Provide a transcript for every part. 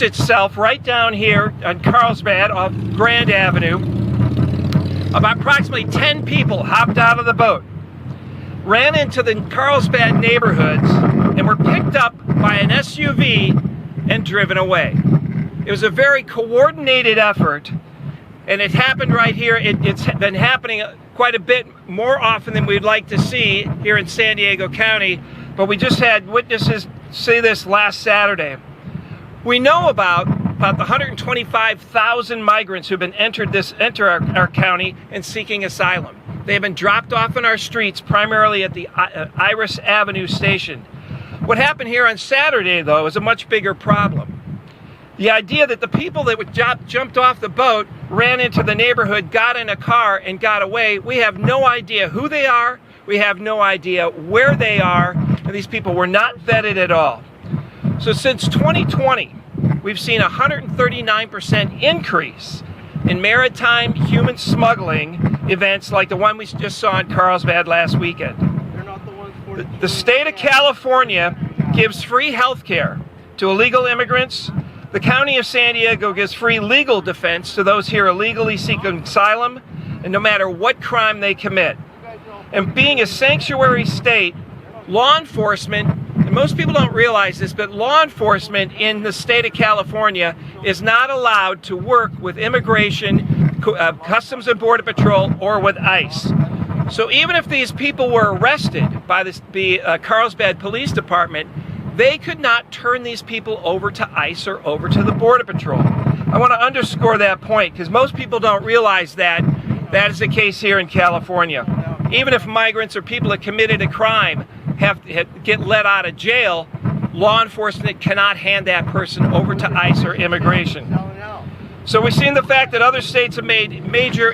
Itself right down here on Carlsbad off Grand Avenue. About approximately 10 people hopped out of the boat, ran into the Carlsbad neighborhoods, and were picked up by an SUV and driven away. It was a very coordinated effort, and it happened right here. It's been happening quite a bit more often than we'd like to see here in San Diego County, but we just had witnesses see this last Saturday. We know about the 125,000 migrants who've been enter our county and seeking asylum. They have been dropped off in our streets, primarily at the Iris Avenue station. What happened here on Saturday, though, is a much bigger problem. The idea that the people that jumped off the boat, ran into the neighborhood, got in a car, and got away, we have no idea who they are, we have no idea where they are, and these people were not vetted at all. So since 2020, we've seen a 139% increase in maritime human smuggling events like the one we just saw in Carlsbad last weekend. The state of California gives free health care to illegal immigrants. The county of San Diego gives free legal defense to those here illegally seeking asylum, and no matter what crime they commit. And being a sanctuary state, law enforcement, and most people don't realize this, but law enforcement in the state of California is not allowed to work with immigration, Customs and Border Patrol, or with ICE. So even if these people were arrested by the Carlsbad Police Department, they could not turn these people over to ICE or over to the Border Patrol. I want to underscore that point because most people don't realize that is the case here in California. Even if migrants or people that committed a crime get let out of jail, law enforcement cannot hand that person over to ICE or immigration. So we've seen the fact that other states have made major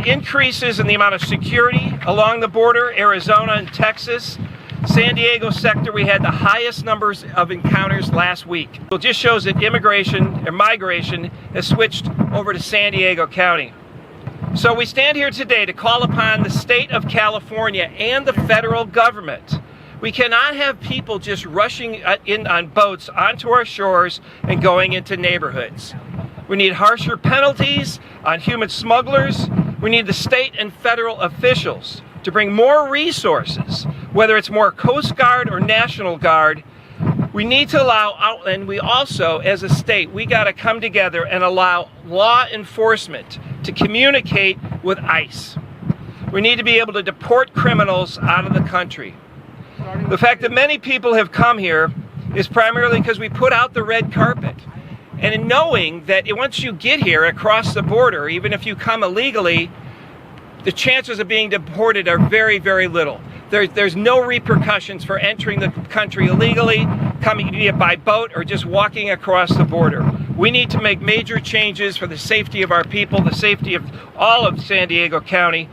increases in the amount of security along the border. Arizona and Texas. San Diego sector, we had the highest numbers of encounters last week. It just shows that migration has switched over to San Diego County. So we stand here today to call upon the state of California and the federal government. We cannot have people just rushing in on boats onto our shores and going into neighborhoods. We need harsher penalties on human smugglers. We need the state and federal officials to bring more resources, whether it's more Coast Guard or National Guard. We need to allow, and we also, as a state, we got to come together and allow law enforcement to communicate with ICE. We need to be able to deport criminals out of the country. The fact that many people have come here is primarily because we put out the red carpet. And in knowing that once you get here across the border, even if you come illegally, the chances of being deported are very, very little. There's no repercussions for entering the country illegally, coming either by boat or just walking across the border. We need to make major changes for the safety of our people, the safety of all of San Diego County.